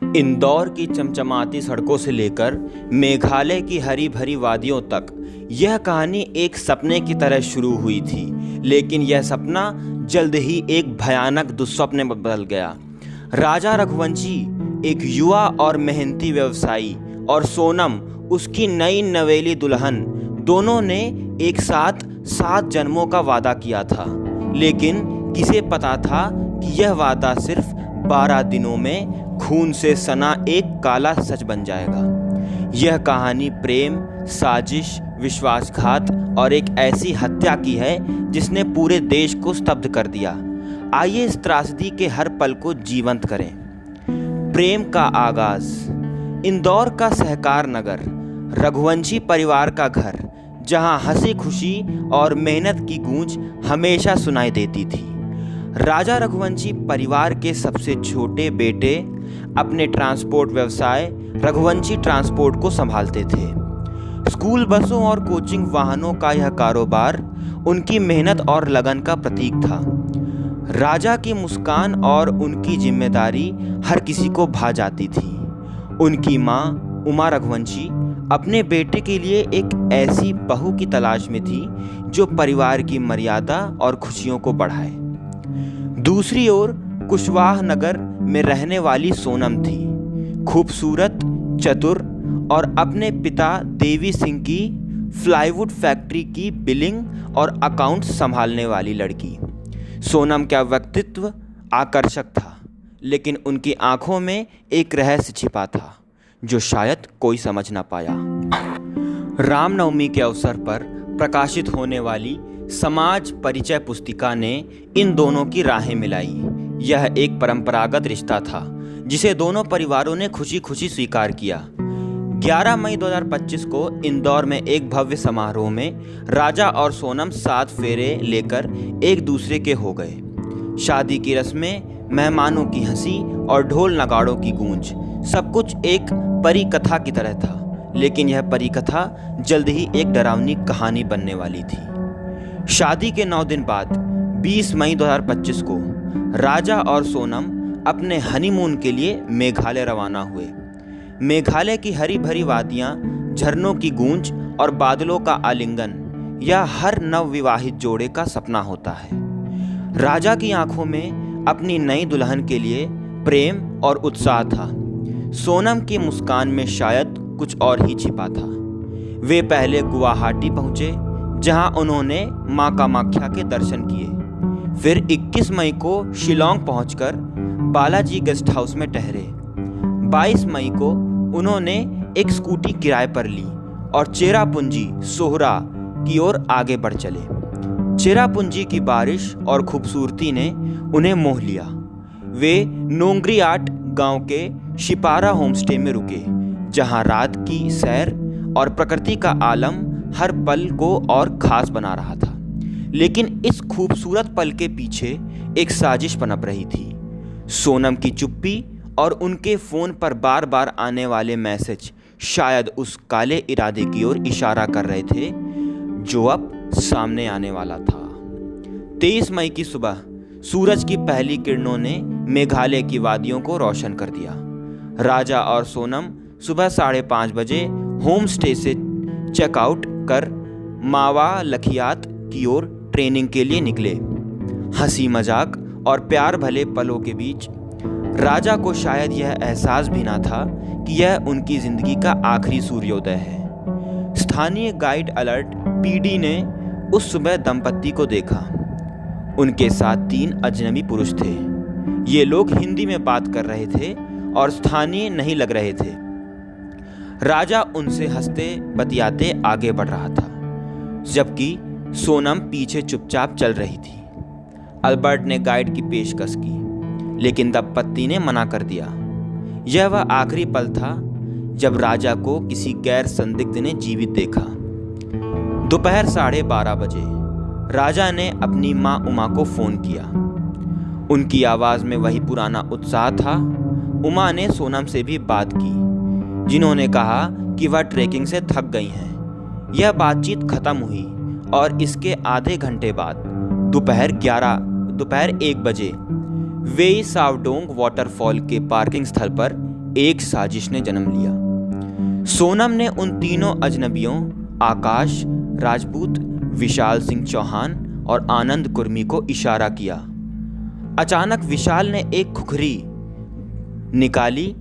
इंदौर की चमचमाती सड़कों से लेकर मेघालय की हरी भरी वादियों तक यह कहानी एक सपने की तरह शुरू हुई थी, लेकिन यह सपना जल्द ही एक भयानक दुस्वप्न में बदल गया। राजा रघुवंशी एक युवा और मेहनती व्यवसायी और सोनम उसकी नई नवेली दुल्हन, दोनों ने एक साथ 7 जन्मों का वादा किया था, लेकिन किसे पता था कि यह वादा सिर्फ 12 दिनों में खून से सना एक काला सच बन जाएगा। यह कहानी प्रेम, साजिश, विश्वासघात और एक ऐसी हत्या की है जिसने पूरे देश को स्तब्ध कर दिया। आइए इस त्रासदी के हर पल को जीवंत करें। प्रेम का आगाज। इंदौर का सहकार नगर, रघुवंशी परिवार का घर, जहां हंसी खुशी और मेहनत की गूंज हमेशा सुनाई देती थी। राजा रघुवंशी परिवार के सबसे छोटे बेटे अपने ट्रांसपोर्ट व्यवसाय रघुवंशी ट्रांसपोर्ट को संभालते थे। स्कूल बसों और कोचिंग वाहनों का यह कारोबार उनकी मेहनत और लगन का प्रतीक था। राजा की मुस्कान और उनकी जिम्मेदारी हर किसी को भा जाती थी। उनकी माँ उमा रघुवंशी अपने बेटे के लिए एक ऐसी बहू की तलाश में थी जो परिवार की मर्यादा और खुशियों को बढ़ाए। दूसरी ओर कुशवाहा नगर में रहने वाली सोनम थी, खूबसूरत, चतुर और अपने पिता देवी सिंह की प्लाईवुड फैक्ट्री की बिलिंग और अकाउंट संभालने वाली लड़की। सोनम का व्यक्तित्व आकर्षक था, लेकिन उनकी आंखों में एक रहस्य छिपा था जो शायद कोई समझ ना पाया। रामनवमी के अवसर पर प्रकाशित होने वाली समाज परिचय पुस्तिका ने इन दोनों की राहें मिलाई। यह एक परंपरागत रिश्ता था जिसे दोनों परिवारों ने खुशी खुशी स्वीकार किया। 11 मई 2025 को इंदौर में एक भव्य समारोह में राजा और सोनम 7 फेरे लेकर एक दूसरे के हो गए। शादी की रस्में, मेहमानों की हंसी और ढोल नगाड़ों की गूंज, सब कुछ एक परी कथा की तरह था, लेकिन यह परी कथा जल्द ही एक डरावनी कहानी बनने वाली थी। शादी के 9 दिन बाद 20 मई 2025 को राजा और सोनम अपने हनीमून के लिए मेघालय रवाना हुए। मेघालय की हरी भरी वादियाँ, झरनों की गूंज और बादलों का आलिंगन, यह हर नवविवाहित जोड़े का सपना होता है। राजा की आंखों में अपनी नई दुल्हन के लिए प्रेम और उत्साह था। सोनम की मुस्कान में शायद कुछ और ही छिपा था। वे पहले गुवाहाटी पहुँचे, जहां उन्होंने मां कामाख्या के दर्शन किए। फिर 21 मई को शिलोंग पहुंचकर बालाजी गेस्ट हाउस में ठहरे। 22 मई को उन्होंने एक स्कूटी किराए पर ली और चेरापूंजी सोहरा की ओर आगे बढ़ चले। चेरापूंजी की बारिश और खूबसूरती ने उन्हें मोह लिया। वे नोंगरीआट गांव के शिपारा होमस्टे में रुके, जहां रात की सैर और प्रकृति का आलम हर पल को और खास बना रहा था। लेकिन इस खूबसूरत पल के पीछे एक साजिश पनप रही थी। सोनम की चुप्पी और उनके फ़ोन पर बार बार आने वाले मैसेज शायद उस काले इरादे की ओर इशारा कर रहे थे जो अब सामने आने वाला था। 23 मई की सुबह सूरज की पहली किरणों ने मेघालय की वादियों को रोशन कर दिया। राजा और सोनम सुबह 5:30 बजे होम स्टे से चेकआउट कर मावा लखियात की ओर ट्रेनिंग के लिए निकले। हंसी मजाक और प्यार भले पलों के बीच राजा को शायद यह एहसास भी ना था कि यह उनकी जिंदगी का आखिरी सूर्योदय है। स्थानीय गाइड अलर्ट पीडी ने उस सुबह दंपत्ति को देखा। उनके साथ 3 अजनबी पुरुष थे। ये लोग हिंदी में बात कर रहे थे और स्थानीय नहीं लग रहे थे। राजा उनसे हंसते बतियाते आगे बढ़ रहा था, जबकि सोनम पीछे चुपचाप चल रही थी। अल्बर्ट ने गाइड की पेशकश की, लेकिन दंपत्ति ने मना कर दिया। यह वह आखिरी पल था जब राजा को किसी गैर संदिग्ध ने जीवित देखा। दोपहर 12:30 बजे राजा ने अपनी माँ उमा को फ़ोन किया। उनकी आवाज़ में वही पुराना उत्साह था। उमा ने सोनम से भी बात की, जिन्होंने कहा कि वह ट्रैकिंग से थक गई हैं। यह बातचीत खत्म हुई और इसके आधे घंटे बाद दोपहर 1 बजे वेई सावडोंग वाटरफॉल के पार्किंग स्थल पर एक साजिश ने जन्म लिया। सोनम ने उन तीनों अजनबियों आकाश राजपूत, विशाल सिंह चौहान और आनंद कुर्मी को इशारा किया। अचानक विशाल ने एक खुखरी निकाली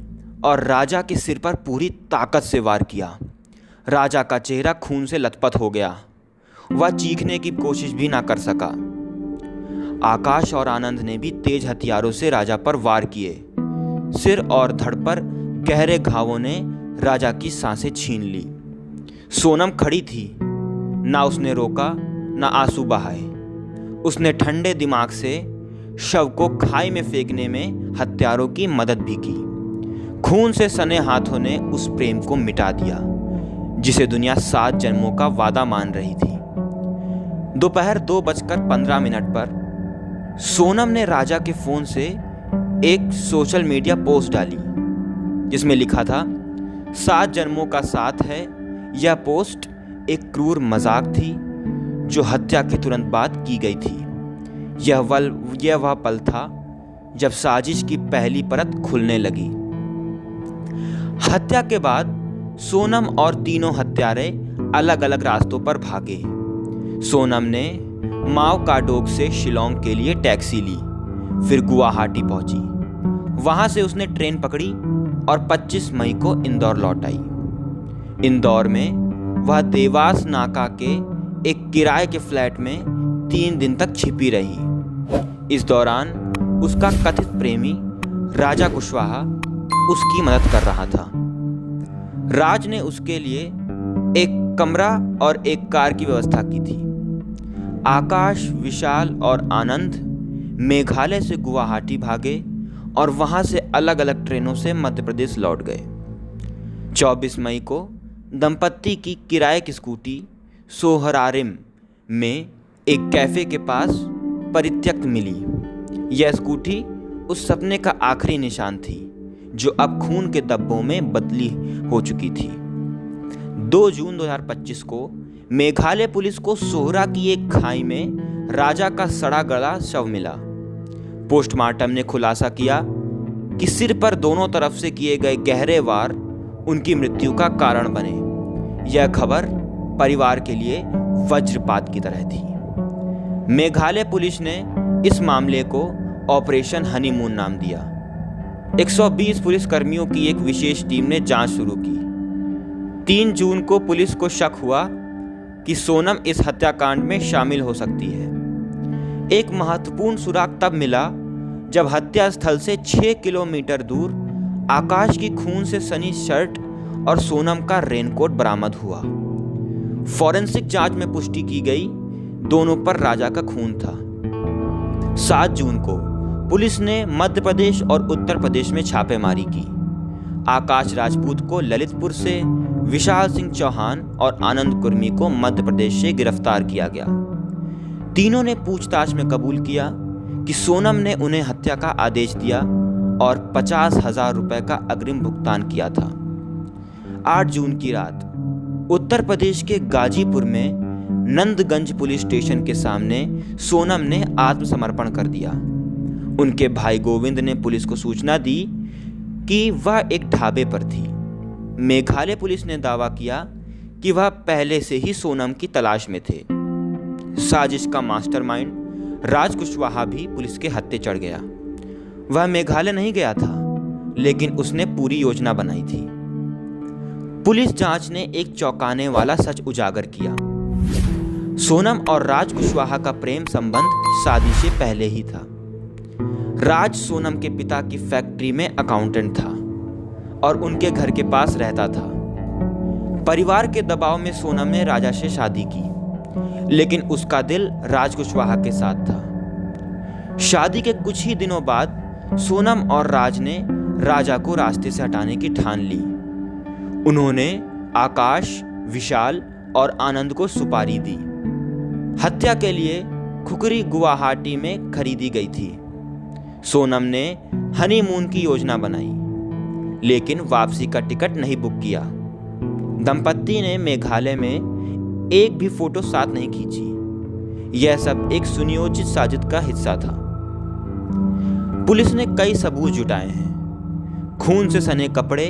और राजा के सिर पर पूरी ताकत से वार किया। राजा का चेहरा खून से लथपथ हो गया। वह चीखने की कोशिश भी ना कर सका। आकाश और आनंद ने भी तेज हथियारों से राजा पर वार किए। सिर और धड़ पर गहरे घावों ने राजा की सांसें छीन ली। सोनम खड़ी थी, ना उसने रोका ना आंसू बहाए। उसने ठंडे दिमाग से शव को खाई में फेंकने में हत्यारों की मदद भी की। खून से सने हाथों ने उस प्रेम को मिटा दिया जिसे दुनिया 7 जन्मों का वादा मान रही थी। दोपहर 2:15 पर सोनम ने राजा के फोन से एक सोशल मीडिया पोस्ट डाली जिसमें लिखा था, 7 जन्मों का साथ है। यह पोस्ट एक क्रूर मजाक थी जो हत्या के तुरंत बाद की गई थी। यह वह पल था जब साजिश की पहली परत खुलने लगी। हत्या के बाद सोनम और तीनों हत्यारे अलग अलग रास्तों पर भागे। सोनम ने माओ काडोक से शिलोंग के लिए टैक्सी ली, फिर गुवाहाटी पहुंची। वहां से उसने ट्रेन पकड़ी और 25 मई को इंदौर लौट आई। इंदौर में वह देवास नाका के एक किराए के फ्लैट में 3 दिन तक छिपी रही। इस दौरान उसका कथित प्रेमी राजा कुशवाहा उसकी मदद कर रहा था। राज ने उसके लिए एक कमरा और एक कार की व्यवस्था की थी। आकाश, विशाल और आनंद मेघालय से गुवाहाटी भागे और वहां से अलग अलग ट्रेनों से मध्य प्रदेश लौट गए। 24 मई को दंपत्ति की किराए की स्कूटी सोहरारिम में एक कैफे के पास परित्यक्त मिली। यह स्कूटी उस सपने का आखिरी निशान थी जो अब खून के धब्बों में बदली हो चुकी थी। 2 जून 2025 को मेघालय पुलिस को सोहरा की एक खाई में राजा का सड़ा गला शव मिला। पोस्टमार्टम ने खुलासा किया कि सिर पर दोनों तरफ से किए गए गहरे वार उनकी मृत्यु का कारण बने। यह खबर परिवार के लिए वज्रपात की तरह थी। मेघालय पुलिस ने इस मामले को ऑपरेशन हनीमून नाम दिया। 120 पुलिसकर्मियों की एक विशेष टीम ने जांच शुरू की। 3 जून को पुलिस को शक हुआ कि सोनम इस हत्याकांड में शामिल हो सकती है। एक महत्वपूर्ण सुराग तब मिला जब हत्या स्थल से 6 किलोमीटर दूर आकाश की खून से सनी शर्ट और सोनम का रेनकोट बरामद हुआ। फॉरेंसिक जांच में पुष्टि की गई दोनों पर राजा का खून था। 7 जून को पुलिस ने मध्य प्रदेश और उत्तर प्रदेश में छापेमारी की। आकाश राजपूत को ललितपुर से, विशाल सिंह चौहान और आनंद कुर्मी को मध्य प्रदेश से गिरफ्तार किया गया। तीनों ने पूछताछ में कबूल किया कि सोनम ने उन्हें हत्या का आदेश दिया और 50,000 रुपए का अग्रिम भुगतान किया था। 8 जून की रात उत्तर प्रदेश के गाजीपुर में नंदगंज पुलिस स्टेशन के सामने सोनम ने आत्मसमर्पण कर दिया। उनके भाई गोविंद ने पुलिस को सूचना दी कि वह एक ढाबे पर थी। मेघालय पुलिस ने दावा किया कि वह पहले से ही सोनम की तलाश में थे। साजिश का मास्टरमाइंड राज कुशवाहा भी पुलिस के हत्थे चढ़ गया। वह मेघालय नहीं गया था, लेकिन उसने पूरी योजना बनाई थी। पुलिस जांच ने एक चौंकाने वाला सच उजागर किया। सोनम और राज कुशवाहा का प्रेम संबंध शादी से पहले ही था। राज सोनम के पिता की फैक्ट्री में अकाउंटेंट था और उनके घर के पास रहता था। परिवार के दबाव में सोनम ने राजा से शादी की, लेकिन उसका दिल राज कुशवाहा के साथ था। शादी के कुछ ही दिनों बाद सोनम और राज ने राजा को रास्ते से हटाने की ठान ली। उन्होंने आकाश, विशाल और आनंद को सुपारी दी। हत्या के लिए खुखरी गुवाहाटी में खरीदी गई थी। सोनम ने हनीमून की योजना बनाई, लेकिन वापसी का टिकट नहीं बुक किया। दंपत्ति ने मेघालय में एक भी फोटो साथ नहीं खींची। यह सब एक सुनियोजित साजिश का हिस्सा था। पुलिस ने कई सबूत जुटाए हैं। खून से सने कपड़े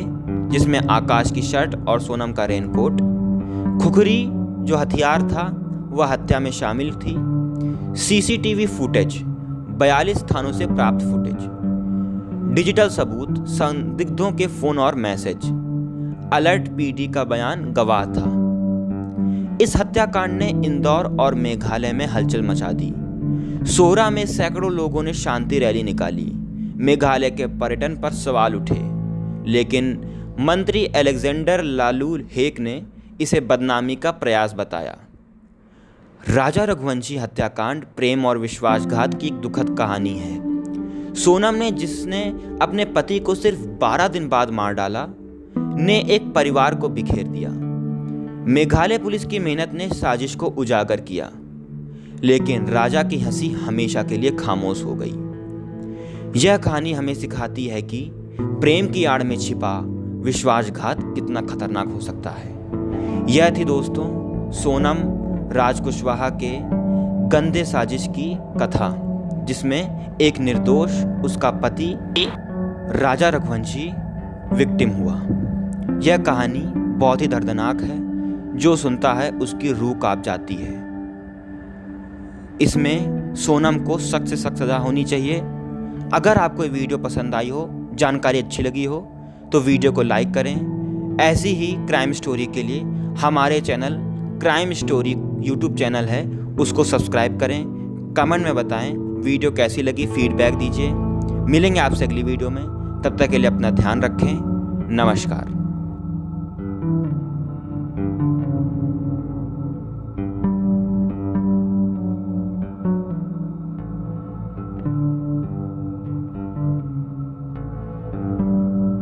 जिसमें आकाश की शर्ट और सोनम का रेनकोट, खुखरी जो हथियार था वह हत्या में शामिल थी, सीसीटीवी फुटेज, 42 थानों से प्राप्त फुटेज, डिजिटल सबूत, संदिग्धों के फोन और मैसेज, अलर्ट पीडी का बयान गवाह था। इस हत्याकांड ने इंदौर और मेघालय में हलचल मचा दी। सोरा में सैकड़ों लोगों ने शांति रैली निकाली। मेघालय के पर्यटन पर सवाल उठे, लेकिन मंत्री अलेक्जेंडर लालू हेक ने इसे बदनामी का प्रयास बताया। राजा रघुवंशी हत्याकांड प्रेम और विश्वासघात की एक दुखद कहानी है। सोनम ने, जिसने अपने पति को सिर्फ 12 दिन बाद मार डाला, ने एक परिवार को बिखेर दिया। मेघालय पुलिस की मेहनत ने साजिश को उजागर किया, लेकिन राजा की हंसी हमेशा के लिए खामोश हो गई। यह कहानी हमें सिखाती है कि प्रेम की आड़ में छिपा विश्वासघात कितना खतरनाक हो सकता है। यह थी दोस्तों सोनम राज कुशवाहा के गंदे साजिश की कथा, जिसमें एक निर्दोष उसका पति राजा रघुवंशी विक्टिम हुआ। यह कहानी बहुत ही दर्दनाक है, जो सुनता है उसकी रूह कांप जाती है। इसमें सोनम को सख्त से सख्त सजा होनी चाहिए। अगर आपको ये वीडियो पसंद आई हो, जानकारी अच्छी लगी हो, तो वीडियो को लाइक करें। ऐसी ही क्राइम स्टोरी के लिए हमारे channel crime story YouTube channel है, उसको सब्सक्राइब करें। कमेंट में बताएं वीडियो कैसी लगी, फीडबैक दीजिए। मिलेंगे आपसे अगली वीडियो में, तब तक के लिए अपना ध्यान रखें। नमस्कार।